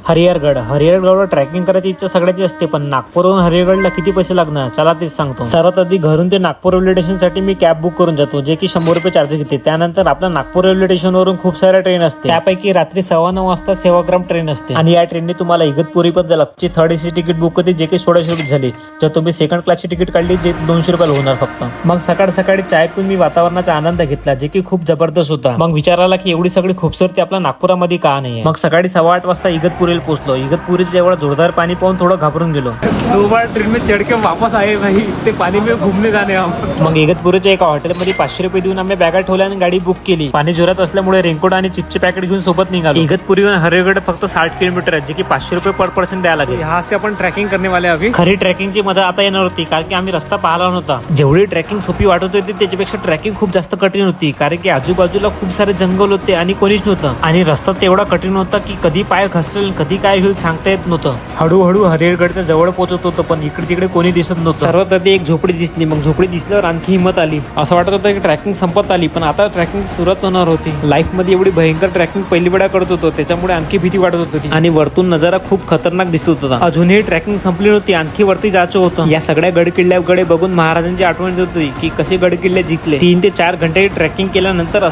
हरिहरगडवर tracking करायची इच्छा सगळ्याची असते, पण नागपूरहून हरिहरगडला किती पैसे लागणार चला तेच सांगतो। सर्वात आधी घरून ते नागपूर रेल्वे स्टेशन साठी मी कॅब बुक करून जातो, जे की 100 रुपये चार्ज घेते। त्यानंतर आपल्या नागपूर रेल्वे स्टेशन वरून खूप साऱ्या ट्रेन असते, त्यापैकी रात्री 9:15 वाजता सेवाग्राम ट्रेन असते आणि या ट्रेनने तुम्हाला इगतपुरी पण जायला लागते। थर्ड एसी तिकीट बुक होते, जे की 1600 रुपये झाली। जर तुम्ही सेकंड क्लासची तिकीट काढली जे 200 रुपये होणार फक्त। मग सकाळी चाय पिऊन मी वातावरणाचा आनंद घेतला, जे की खूप जबरदस्त होता। मग विचार आला की एवढी सगळी खूबसूरती आपल्या नागपुरामध्ये का नाही। मग सकाळी 8:15 वाजता इगतपुरीला पोहोचलो। इगतपुरीत एवढा जोरदार पाणी पाहून थोडं घाबरून गेलो। 2 बार ट्रेन में चढ़ के वापस आए भाई, इतने पानी में घूमने जाने हम। मग इगतपुरीच्या एका हॉटेलमध्ये 500 रुपये देऊन आम्ही बॅगा ठेवल्या आणि गाडी बुक केली। पाणी जोरात असल्यामुळे रेनकोट आणि चिप्सचे पॅकेट घेऊन सोबत निघालो। इगतपुरीहून हरिहरगड फक्त 60 किलोमीटर आहे, जे की 500 रुपये पर पर्सन द्यायला लागेल। यहाँ से आपण ट्रॅकिंग करने वाले अभी। खरी ट्रॅकिंगची मजा आता येणार होती, कारण की आम्ही रस्ता पाहिला नव्हता। जेवढी ट्रॅकिंग सोपी वाटत होती त्याच्यापेक्षा ट्रॅकिंग खूप जास्त कठीण होती, कारण की आजूबाजूला खूप सारे जंगल होते आणि कोणीच नव्हतं आणि रस्ता तेवढा कठीण होता की कधी पाय घसरेल कधी काय होईल सांगता येत नव्हतं। हळूहळू हरिहरगडच्या जवळ पोहोचत होतं, पण इकडे तिकडे कोणी दिसत नव्हतं। सर्वात आधी एक झोपडी दिसली, मग झोपडी दिसल्यावर आणखी हिंमत आली। असं वाटत होतं की ट्रॅकिंग संपत आली, पण आता ट्रॅकिंग सुरुवात होणार होती। लाईफ मध्ये एवढी भयंकर ट्रॅकिंग पहिली वेळा करत होतो, त्याच्यामुळे आणखी भीती वाटत होती आणि वरतून नजारा खूप खतरनाक दिसत होता। अजूनही ट्रॅकिंग संपली नव्हती, आणखी वरती जायचं होतं। या सगळ्या गड किल्ल्याकडे बघून महाराजांची आठवण येत होती की कसे गड किल्ले जिंकले। 3 ते 4 घंटे ट्रॅकिंग केल्यानंतर